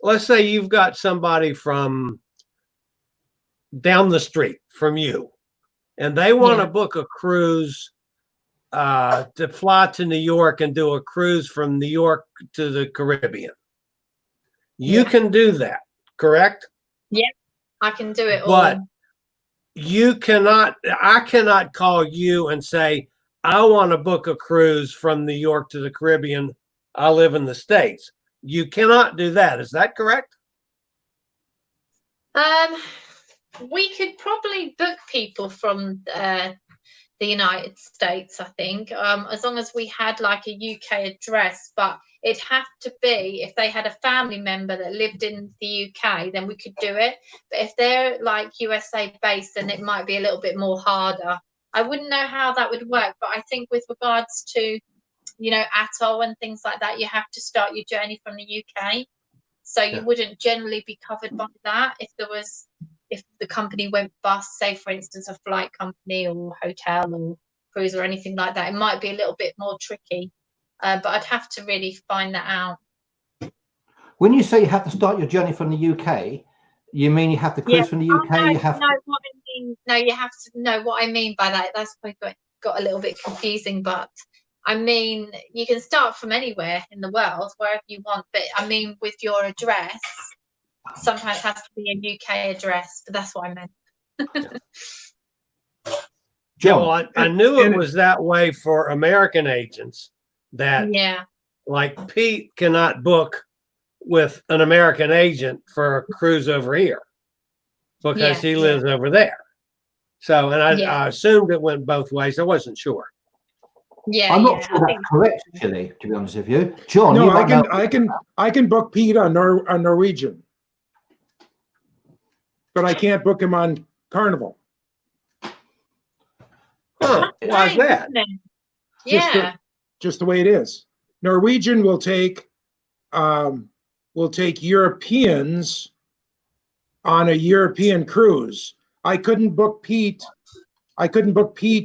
S3: Let's say you've got somebody from down the street from you, and they want to book a cruise to fly to New York and do a cruise from New York to the Caribbean. You can do that, correct?
S2: Yeah. I can do it all.
S3: But I cannot call you and say, I want to book a cruise from New York to the Caribbean. I live in the States. You cannot do that. Is that correct?
S2: We could probably book people from the United States, I think, as long as we had like a UK address, but it'd have to be if they had a family member that lived in the UK, then we could do it. But if they're like USA based, then it might be a little bit more harder. I wouldn't know how that would work, but I think with regards to, ATOL and things like that, you have to start your journey from the UK. So you wouldn't generally be covered by that if the company went bust, say for instance, a flight company or hotel or cruise or anything like that. It might be a little bit more tricky. But I'd have to really find that out.
S1: When you say you have to start your journey from the UK, you mean you have to cruise from the UK?
S2: No, you have to know what I mean by that. That's probably got a little bit confusing, but I mean, you can start from anywhere in the world, wherever you want. But I mean, with your address, sometimes has to be a UK address, but that's what I meant.
S3: Joe, I knew it was that way for American agents. That like Pete cannot book with an American agent for a cruise over here because he lives over there. So, and I assumed it went both ways. I wasn't sure.
S1: I'm not sure that's correct, actually, to be honest with you. John,
S4: no, I can book Pete on Norwegian, but I can't book him on Carnival.
S3: Huh. Why's
S2: Strange,
S3: that?
S2: isn't it?
S4: Just
S2: Yeah.
S4: just the way it is. Norwegian will take Europeans on a European cruise. I couldn't book Pete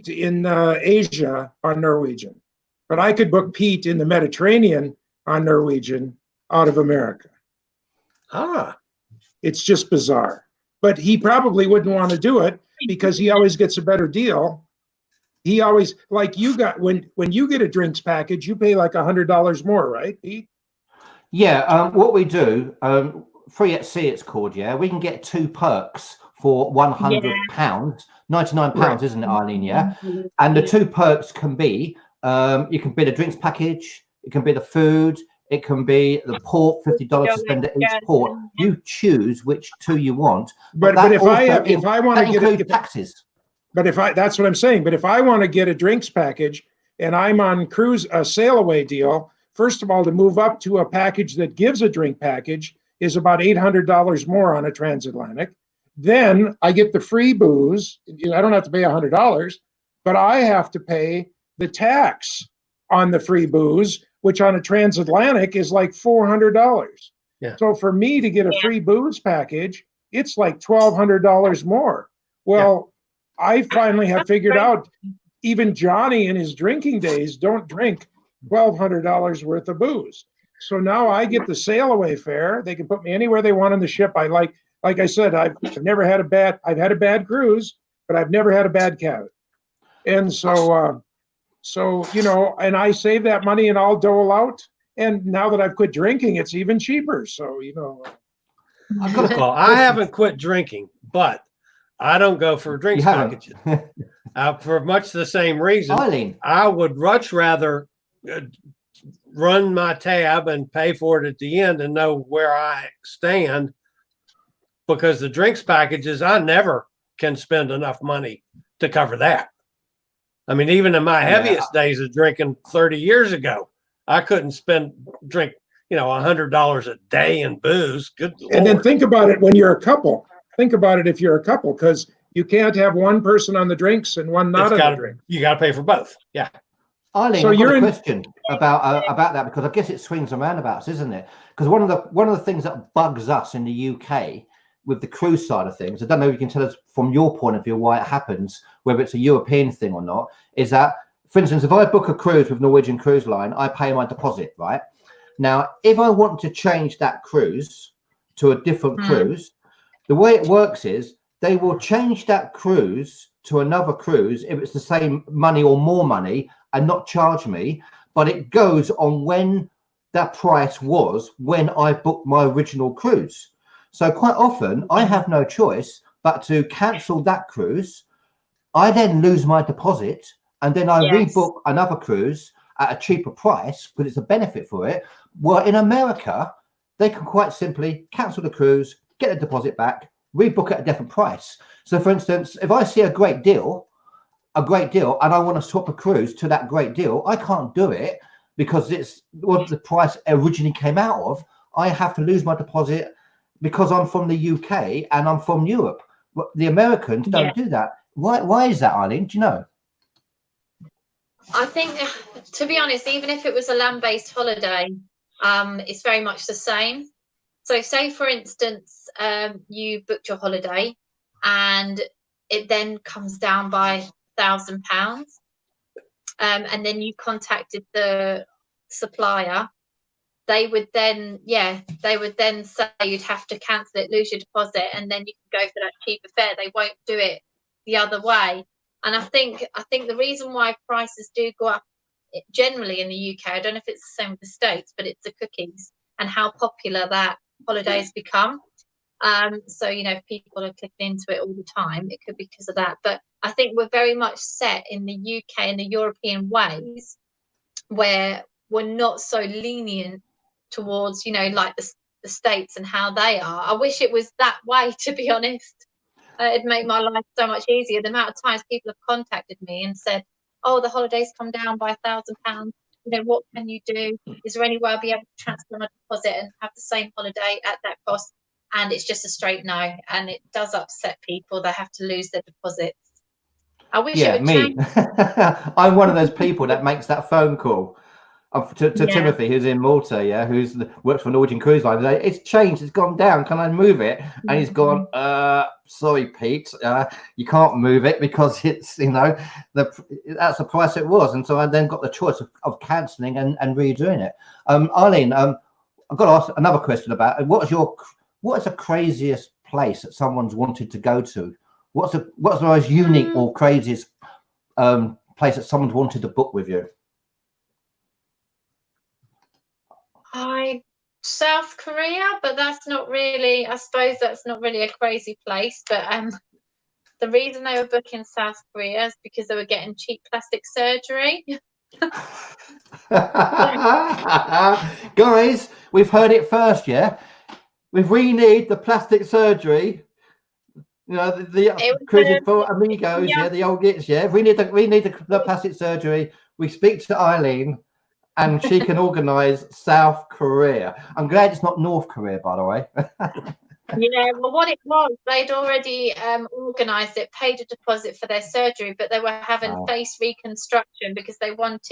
S4: in Asia on Norwegian, but I could book Pete in the Mediterranean on Norwegian out of America.
S3: Ah,
S4: It's just bizarre. But he probably wouldn't want to do it because he always gets a better deal. He always, like you got, when you get a drinks package, you pay like $100 more, right, Pete?
S1: Yeah, what we do, free at sea it's called, yeah. We can get 2 perks for £100. £99,
S4: Right.
S1: isn't it, Arline? Yeah. And the 2 perks can be, you can be the drinks package, it can be the food, it can be the port, $50 to spend at each port. You choose which 2 you want.
S4: But
S1: that
S4: if
S1: also
S4: I want to get
S1: includes taxes.
S4: But that's what I'm saying. But if I want to get a drinks package and I'm on cruise, a sail away deal, first of all, to move up to a package that gives a drink package is about $800 more on a transatlantic. Then I get the free booze. I don't have to pay $100, but I have to pay the tax on the free booze, which on a transatlantic is like $400.
S3: Yeah.
S4: So for me to get a free booze package, it's like $1,200 more. Well, I finally have figured out even Johnny in his drinking days don't drink $1,200 worth of booze. So now I get the sail away fare. They can put me anywhere they want on the ship. Like I said, I've never had I've had a bad cruise, but I've never had a bad cabin. And so and I save that money and I'll dole out. And now that I've quit drinking, it's even cheaper. So,
S3: well, I haven't quit drinking, but I don't go for drinks packages. For much the same reason.
S1: Arline,
S3: I would much rather run my tab and pay for it at the end and know where I stand, because the drinks packages, I never can spend enough money to cover that. I mean, even in my heaviest days of drinking 30 years ago, I couldn't drink $100 a day in booze. Good Lord.
S4: And then think about it when you're a couple. Think about it if you're a couple, because you can't have one person on the drinks and one not on the drinks.
S3: You got to pay for both. Yeah.
S1: Arline,
S4: So
S1: I've got
S4: you're
S1: a
S4: in-
S1: question about that, because I guess it swings and roundabouts, isn't it? Because one of the things that bugs us in the UK with the cruise side of things, I don't know if you can tell us from your point of view why it happens, whether it's a European thing or not, is that, for instance, if I book a cruise with Norwegian Cruise Line, I pay my deposit, right? Now, if I want to change that cruise to a different cruise, the way it works is they will change that cruise to another cruise if it's the same money or more money and not charge me, but it goes on when that price was when I booked my original cruise. So quite often I have no choice but to cancel that cruise. I then lose my deposit and then I rebook another cruise at a cheaper price because it's a benefit for it. Well, in America, they can quite simply cancel the cruise, get the deposit back, rebook at a different price. So for instance, if I see a great deal, and I want to swap a cruise to that great deal, I can't do it because it's what the price originally came out of. I have to lose my deposit because I'm from the UK and I'm from Europe. The Americans don't do that. Why is that, Arline? Do you know?
S2: I think, to be honest, even if it was a land-based holiday, it's very much the same. So say, for instance, you booked your holiday and it then comes down by £1,000, and then you contacted the supplier. They would then say you'd have to cancel it, lose your deposit, and then you can go for that cheaper fare. They won't do it the other way. And I think the reason why prices do go up generally in the UK, I don't know if it's the same with the States, but it's the cookies and how popular that holiday has become. So, if people are clicking into it all the time, it could be because of that. But I think we're very much set in the UK and the European ways where we're not so lenient towards, like the States and how they are. I wish it was that way, to be honest. It'd make my life so much easier. The amount of times people have contacted me and said, oh, the holiday's come down by £1,000. What can you do? Is there any way I'll be able to transfer my deposit and have the same holiday at that cost? and it's just a straight no, and it does upset people. They have to lose their deposits. I wish it would
S1: me.
S2: change.
S1: I'm one of those people that makes that phone call to
S2: Yeah.
S1: Timothy, who's in Malta, who's works for Norwegian Cruise Line. It's changed, it's gone down. Can I move it? And he's gone, sorry, Pete, you can't move it because it's, that's the price it was. And so I then got the choice of cancelling and redoing it. Arline, I've got to ask another question about it. What is the craziest place that someone's wanted to go to? What's the most unique or craziest place that someone's wanted to book with you?
S2: South Korea, but that's not really, I suppose that's not really a crazy place. But the reason they were booking South Korea is because they were getting cheap plastic surgery.
S1: Guys, we've heard it first, yeah? If we need the plastic surgery, the cruising for Amigos, the old gits, If we need the plastic surgery, we speak to Arline, and she can organise South Korea. I'm glad it's not North Korea, by the way.
S2: Well, what it was, they'd already organised it, paid a deposit for their surgery, but they were having face reconstruction because they weren't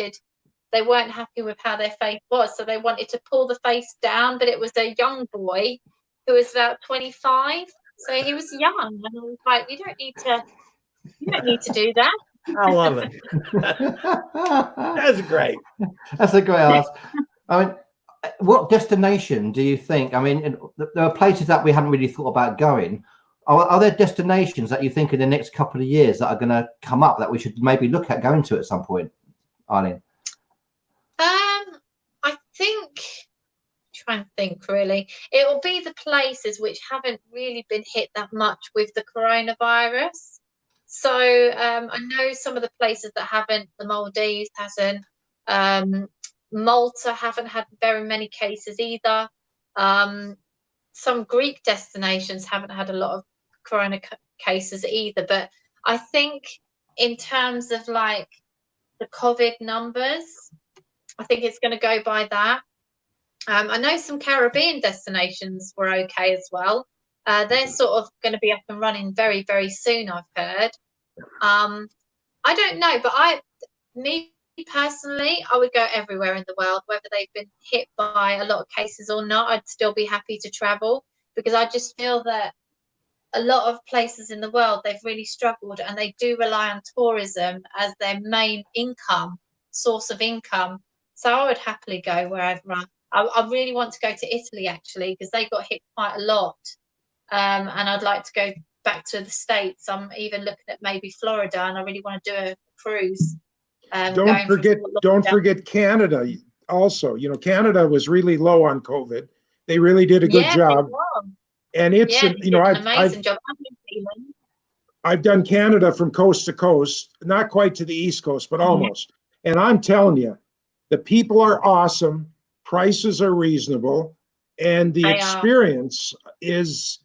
S2: happy with how their face was, so they wanted to pull the face down. But it was a young boy who was about 25, so he was young, and I was like, you don't need to do that.
S3: I love it. That's great.
S1: That's a great ask. I mean, what destination do you think? I mean, there are places that we haven't really thought about going. Are there destinations that you think in the next couple of years that are going to come up that we should maybe look at going to at some point, Arline?
S2: I think, try and think really, it will be the places which haven't really been hit that much with the coronavirus. So I know some of the places that haven't, the Maldives hasn't, Malta haven't had very many cases either. Some Greek destinations haven't had a lot of corona cases either. But I think in terms of like the COVID numbers, I think it's going to go by that. I know some Caribbean destinations were okay as well. They're sort of going to be up and running very, very soon, I've heard. I don't know, but me personally, I would go everywhere in the world, whether they've been hit by a lot of cases or not. I'd still be happy to travel, because I just feel that a lot of places in the world, they've really struggled, and they do rely on tourism as their main source of income. So I would happily go wherever. I really want to go to Italy, actually, because they got hit quite a lot. And I'd like to go back to the States. I'm even looking at maybe Florida, and I really want to do a cruise.
S4: Don't forget Canada also. Canada was really low on COVID. They really did a good job. And it's,
S2: an amazing job. I'm in Zealand.
S4: I've done Canada from coast to coast, not quite to the East Coast, but almost. And I'm telling you, the people are awesome. Prices are reasonable. And the experience is,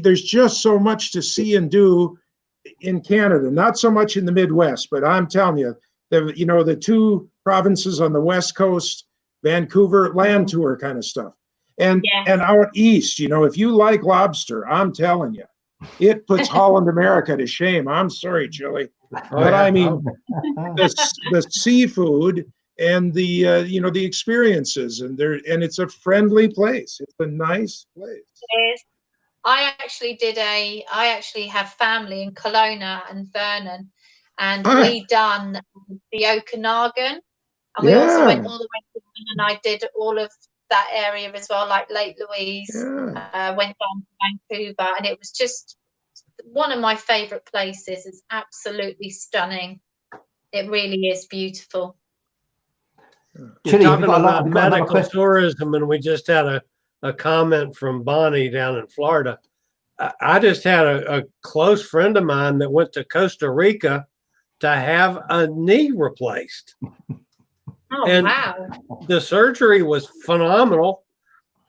S4: there's just so much to see and do in Canada. Not so much in the Midwest, but I'm telling you, the two provinces on the West Coast, Vancouver, land tour kind of stuff. And out east, if you like lobster, I'm telling you, it puts Holland America to shame. I'm sorry, Chili. But I mean, the seafood and the experiences, and it's a friendly place. It's a nice place.
S2: It is. I actually have family in Kelowna and Vernon, and we done the Okanagan, and we also went all the way to Vernon, and I did all of that area as well, like Lake Louise, went down to Vancouver, and it was just one of my favorite places. It's absolutely stunning. It really is beautiful.
S3: You're talking about medical tourism, and we just had a comment from Bonnie down in Florida. I just had a close friend of mine that went to Costa Rica to have a knee replaced. Wow. The surgery was phenomenal.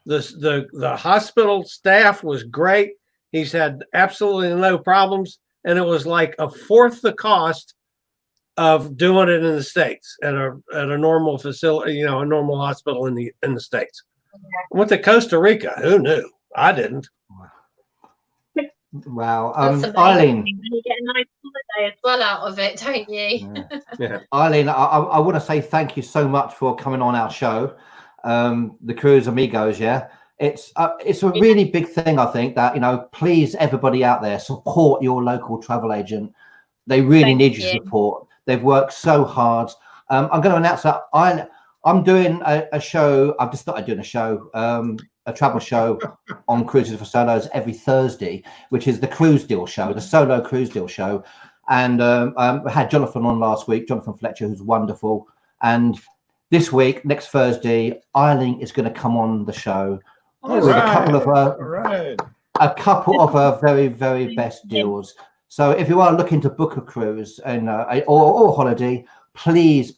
S3: The hospital staff was great. He's had absolutely no problems, and it was like a fourth the cost of doing it in the States at a normal facility, a normal hospital in the States. Went to Costa Rica. Who knew? I didn't.
S1: Wow.
S2: That's amazing.
S1: Arline.
S2: And you get a nice holiday as well out of it, don't you?
S3: Yeah.
S1: Arline, I want to say thank you so much for coming on our show, the Cruise Amigos. Yeah, it's a really big thing. I think that, you know, please, everybody out there, support your local travel agent. They really need your support. They've worked so hard. I'm going to announce that I'm doing a show. I've just started doing a show, a travel show on Cruises for Solos every Thursday, which is the Cruise Deal Show, the Solo Cruise Deal Show. And I had Jonathan on last week, Jonathan Fletcher, who's wonderful. And this week, next Thursday, Arline is going to come on the show with a couple of her very, very best deals. So if you are looking to book a cruise and or holiday, please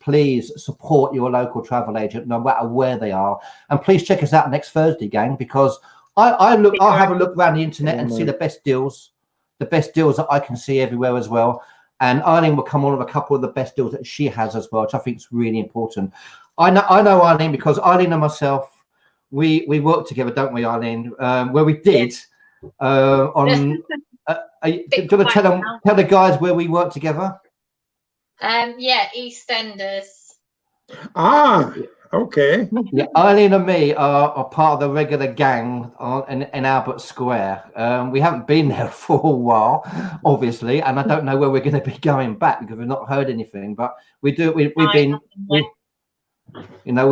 S1: support your local travel agent, no matter where they are. And please check us out next Thursday, gang, because I'll have a look around the internet and see the best deals that I can see everywhere as well. And Arline will come on with a couple of the best deals that she has as well, which I think is really important. I know Arline because Arline and myself, we work together, don't we, Arline? Where we did on. Do you want to tell the guys where we work together?
S2: Yeah, EastEnders.
S4: Ah, okay.
S1: Yeah, Arline and me are part of the regular gang in Albert Square. We haven't been there for a while, obviously, and I don't know where we're going to be going back because we've not heard anything. But we do. We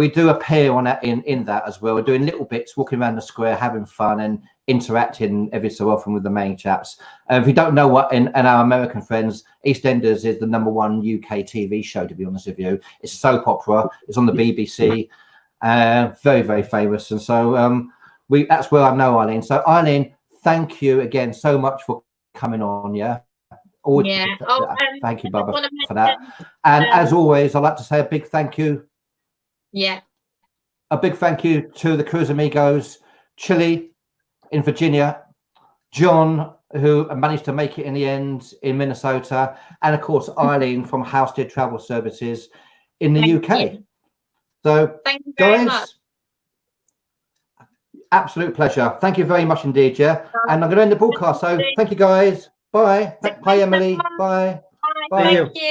S1: do appear on that in that as well. We're doing little bits, walking around the square, having fun, and interacting every so often with the main chaps. If you don't know what, and our American friends, EastEnders is the #1 UK TV show, to be honest with you. It's a soap opera. It's on the BBC. Very, very famous. And so that's where I know Arline. So Arline, thank you again so much for coming on. Yeah. Always, thank you, Bubba, for that. And as always, I'd like to say a big thank you.
S2: Yeah.
S1: A big thank you to the Cruise Amigos, Chile in Virginia, John, who managed to make it in the end in Minnesota, and of course Arline from Halstead Travel Services in the UK. So,
S2: thank you very
S1: guys,
S2: much.
S1: Absolute pleasure. Thank you very much indeed, yeah. And I'm going to end the broadcast. So, thank you, guys. Bye. Bye, Emily. Bye.
S2: Bye. Thank you.